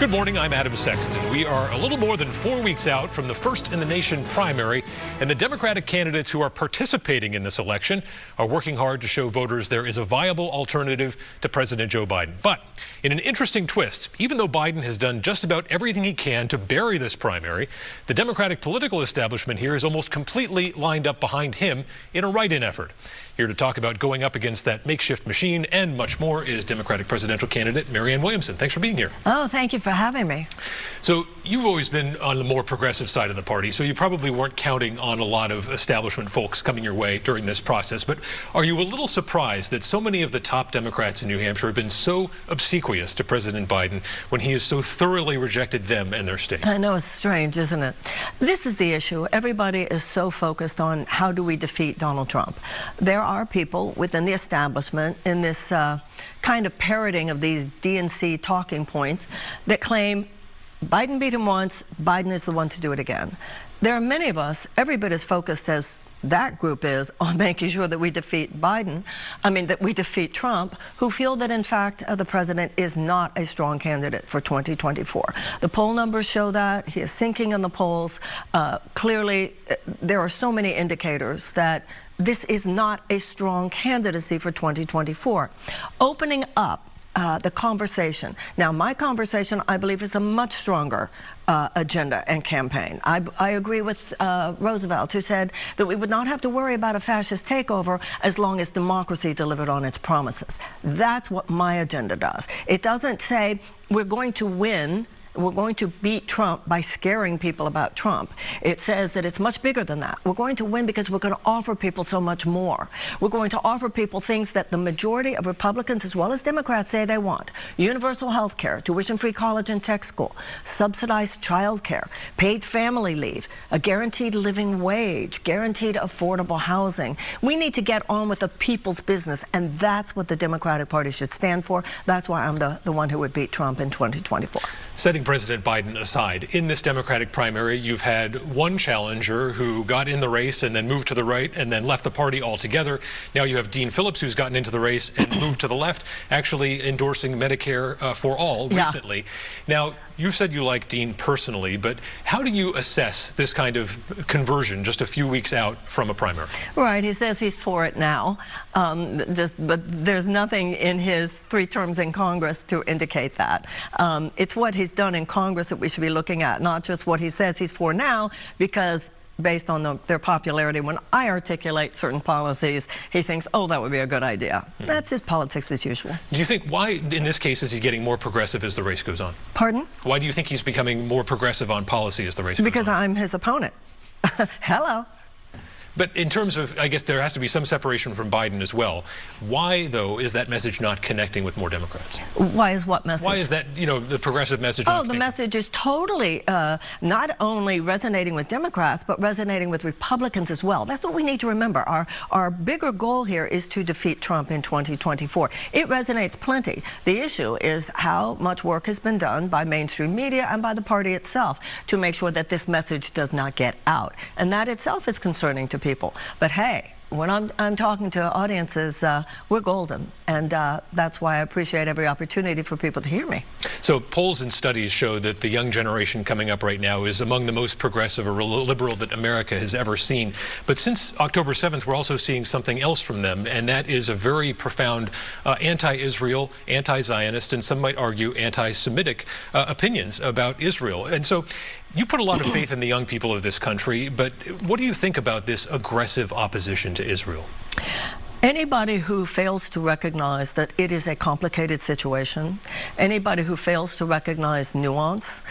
Good morning, I'm Adam Sexton. We are a little more than 4 weeks out from the first-in-the-nation primary, and the Democratic candidates who are participating in this election are working hard to show voters there is a viable alternative to President Joe Biden. But in an interesting twist, even though Biden has done just about everything he can to bury this primary, the Democratic political establishment here is almost completely lined up behind him in a write-in effort. Here to talk about going up against that makeshift machine and much more is Democratic presidential candidate Marianne Williamson. Thanks for being here. Oh, thank you for having me. So you've always been on the more progressive side of the party, so you probably weren't counting on a lot of establishment folks coming your way during this process. But are you a little surprised that so many of the top Democrats in New Hampshire have been so obsequious to President Biden when he has so thoroughly rejected them and their state? I know, it's strange, isn't it? This is the issue. Everybody is so focused on how do we defeat Donald Trump. There are people within the establishment in this kind of parroting of these DNC talking points that claim Biden beat him once, Biden is the one to do it again. There are many of us, every bit as focused as that group is on making sure that we defeat that we defeat Trump, who feel that in fact the president is not a strong candidate for 2024. The poll numbers show that. He is sinking in the polls. Clearly, there are so many indicators that this is not a strong candidacy for 2024. Opening up the conversation. Now, my conversation, I believe, is a much stronger agenda and campaign. I agree with Roosevelt, who said that we would not have to worry about a fascist takeover as long as democracy delivered on its promises. That's what my agenda does. It doesn't say we're going to win, we're going to beat Trump by scaring people about Trump. It says that it's much bigger than that. We're going to win because we're going to offer people so much more. We're going to offer people things that the majority of Republicans as well as Democrats say they want. Universal health care, tuition-free college and tech school, subsidized child care, paid family leave, a guaranteed living wage, guaranteed affordable housing. We need to get on with the people's business, and that's what the Democratic Party should stand for. That's why I'm the one who would beat Trump in 2024. Setting President Biden aside, in this Democratic primary, you've had one challenger who got in the race and then moved to the right and then left the party altogether. Now you have Dean Phillips, who's gotten into the race and moved to the left, actually endorsing Medicare for all recently. Now, you've said you like Dean personally, but how do you assess this kind of conversion just a few weeks out from a primary? Right, he says he's for it now, but there's nothing in his 3 terms in Congress to indicate that. It's what he's done in Congress that we should be looking at, not just what he says he's for now, because based on their popularity, when I articulate certain policies, he thinks, oh, that would be a good idea. That's his politics as usual. Do you think, why in this case is he getting more progressive as the race goes on? Pardon? Why do you think he's becoming more progressive on policy as the race goes on? Because I'm his opponent. Hello. But in terms of, I guess there has to be some separation from Biden as well. Why, though, is that message not connecting with more Democrats? Why is what message? Why is that, the progressive message? Oh, the message is totally not only resonating with Democrats, but resonating with Republicans as well. That's what we need to remember. Our bigger goal here is to defeat Trump in 2024. It resonates plenty. The issue is how much work has been done by mainstream media and by the party itself to make sure that this message does not get out. And that itself is concerning to people. But hey, when I'm talking to audiences, we're golden, and that's why I appreciate every opportunity for people to hear me. So polls and studies show that the young generation coming up right now is among the most progressive or liberal that America has ever seen. But since October 7th, we're also seeing something else from them, and that is a very profound anti-Israel, anti-Zionist, and some might argue anti-Semitic opinions about Israel. And so you put a lot of faith in the young people of this country, but what do you think about this aggressive opposition to Israel? Anybody who fails to recognize that it is a complicated situation, anybody who fails to recognize nuance,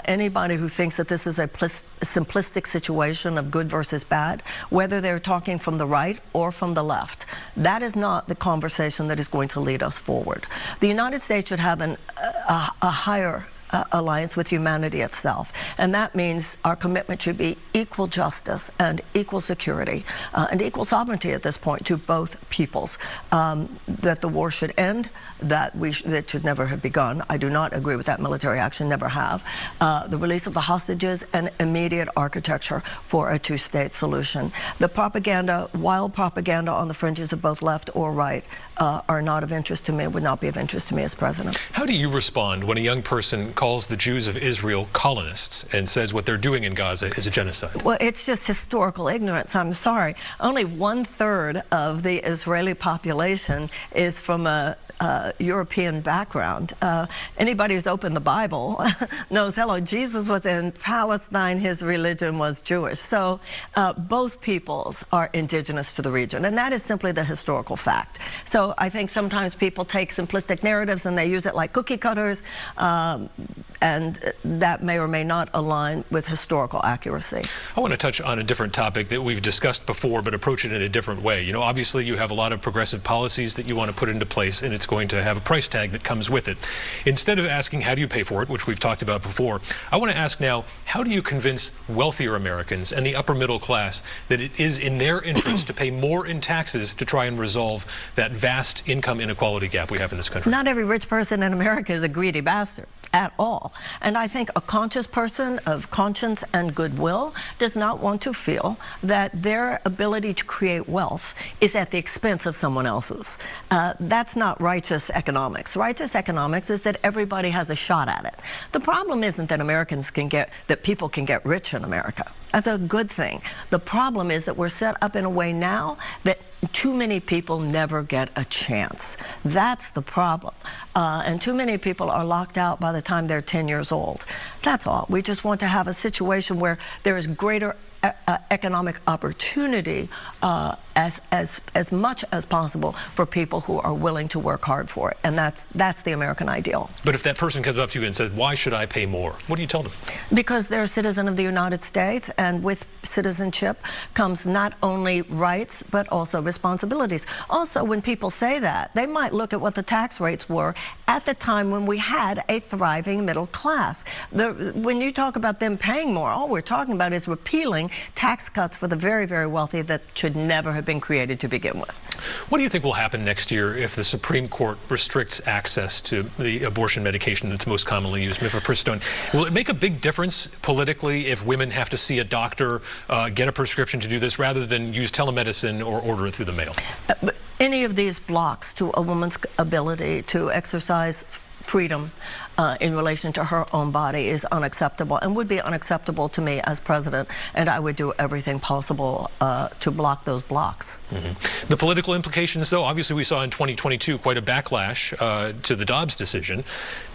anybody who thinks that this is a simplistic situation of good versus bad, whether they're talking from the right or from the left, that is not the conversation that is going to lead us forward. The United States should have a higher alliance with humanity itself. And that means our commitment should be equal justice and equal security and equal sovereignty at this point to both peoples. That the war should end, that it should never have begun. I do not agree with that military action, never have. The release of the hostages and immediate architecture for a two-state solution. The propaganda, wild propaganda on the fringes of both left or right, are not of interest to me, would not be of interest to me as president. How do you respond when a young person calls the Jews of Israel colonists and says what they're doing in Gaza is a genocide? Well, it's just historical ignorance. I'm sorry. Only 1/3 of the Israeli population is from a European background. Anybody who's opened the Bible knows, hello, Jesus was in Palestine, his religion was Jewish. So both peoples are indigenous to the region, and that is simply the historical fact. So I think sometimes people take simplistic narratives and they use it like cookie cutters, and that may or may not align with historical accuracy. I want to touch on a different topic that we've discussed before, but approach it in a different way. You know, obviously you have a lot of progressive policies that you want to put into place, and it's going to have a price tag that comes with it. Instead of asking how do you pay for it, which we've talked about before, I want to ask now, how do you convince wealthier Americans and the upper middle class that it is in their interest to pay more in taxes to try and resolve that vast income inequality gap we have in this country? Not every rich person in America is a greedy bastard at all. And I think a conscious person of conscience and goodwill does not want to feel that their ability to create wealth is at the expense of someone else's. That's not righteous economics. Righteous economics is that everybody has a shot at it. The problem isn't that people can get rich in America. That's a good thing. The problem is that we're set up in a way now that too many people never get a chance. That's the problem. And too many people are locked out by the time they're 10 years old. That's all. We just want to have a situation where there is greater economic opportunity as much as possible for people who are willing to work hard for it. And that's the American ideal. But if that person comes up to you and says, why should I pay more? What do you tell them? Because they're a citizen of the United States, and with citizenship comes not only rights, but also responsibilities. Also, when people say that, they might look at what the tax rates were at the time when we had a thriving middle class. When you talk about them paying more, all we're talking about is repealing tax cuts for the very, very wealthy that should never have been created to begin with. What do you think will happen next year if the Supreme Court restricts access to the abortion medication that's most commonly used, mifepristone? Will it make a big difference politically if women have to see a doctor, get a prescription to do this, rather than use telemedicine or order it through the mail? Any of these blocks to a woman's ability to exercise freedom in relation to her own body is unacceptable, and would be unacceptable to me as president, and I would do everything possible to block those blocks. The political implications, though, obviously we saw in 2022 quite a backlash to the Dobbs decision.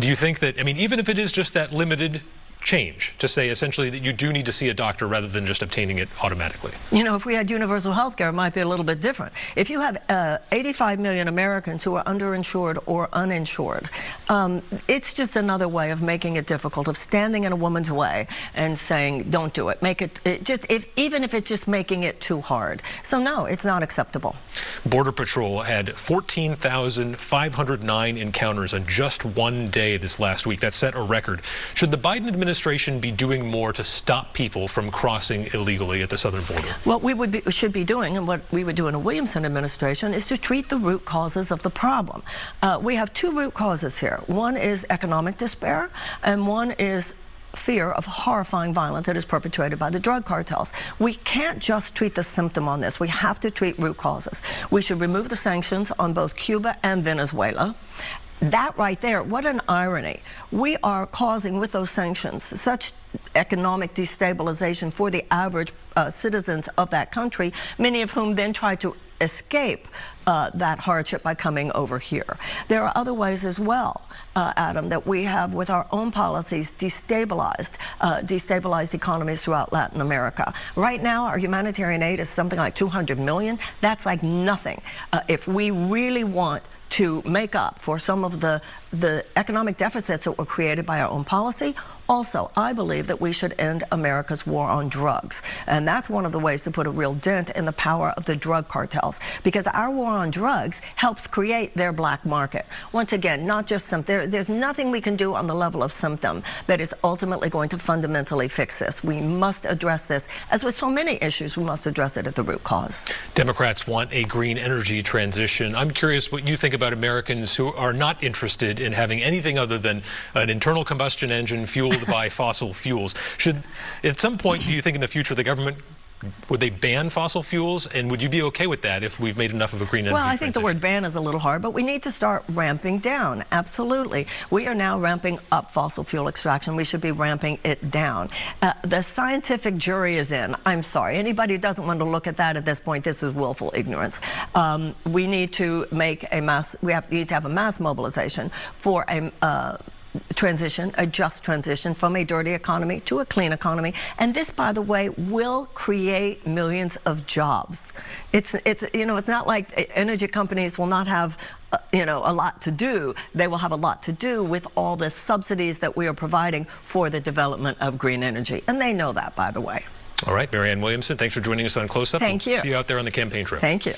Do you think that, I mean, even if it is just that limited change to say essentially that you do need to see a doctor rather than just obtaining it automatically? You know, if we had universal health care, it might be a little bit different. If you have 85 million Americans who are underinsured or uninsured, it's just another way of making it difficult, of standing in a woman's way and saying, don't do it. Make it, even if it's just making it too hard. So no, it's not acceptable. Border Patrol had 14,509 encounters on just one day this last week. That set a record. Should the Biden administration be doing more to stop people from crossing illegally at the southern border? What we should be doing, and what we would do in a Williamson administration, is to treat the root causes of the problem. We have two root causes here. One is economic despair, and one is fear of horrifying violence that is perpetrated by the drug cartels. We can't just treat the symptom on this. We have to treat root causes. We should remove the sanctions on both Cuba and Venezuela. That right there, what an irony. We are causing, with those sanctions, such economic destabilization for the average citizens of that country, many of whom then try to escape that hardship by coming over here. There are other ways as well, Adam, that we have with our own policies destabilized economies throughout Latin America. Right now, our humanitarian aid is something like 200 million. That's like nothing. If we really want to make up for some of the economic deficits that were created by our own policy. Also, I believe that we should end America's war on drugs. And that's one of the ways to put a real dent in the power of the drug cartels, because our war on drugs helps create their black market. Once again, not just there's nothing we can do on the level of symptom that is ultimately going to fundamentally fix this. We must address this. As with so many issues, we must address it at the root cause. Democrats want a green energy transition. I'm curious what you think about Americans who are not interested in having anything other than an internal combustion engine fueled by fossil fuels. Should, at some point, do you think in the future the government would they ban fossil fuels? And would you be okay with that if we've made enough of a green energy Well, I think the transition? word ban is a little hard, but we need to start ramping down. Absolutely. We are now ramping up fossil fuel extraction. We should be ramping it down. The scientific jury is in. I'm sorry. Anybody who doesn't want to look at that at this point, this is willful ignorance. We need to make a mass, need to have a mass mobilization for a just transition from a dirty economy to a clean economy. And this, by the way, will create millions of jobs. It's not like energy companies will not have a lot to do. They will have a lot to do with all the subsidies that we are providing for the development of green energy. And they know that, by the way. All right, Marianne Williamson, thanks for joining us on Close Up. Thank you. See you out there on the campaign trail. Thank you.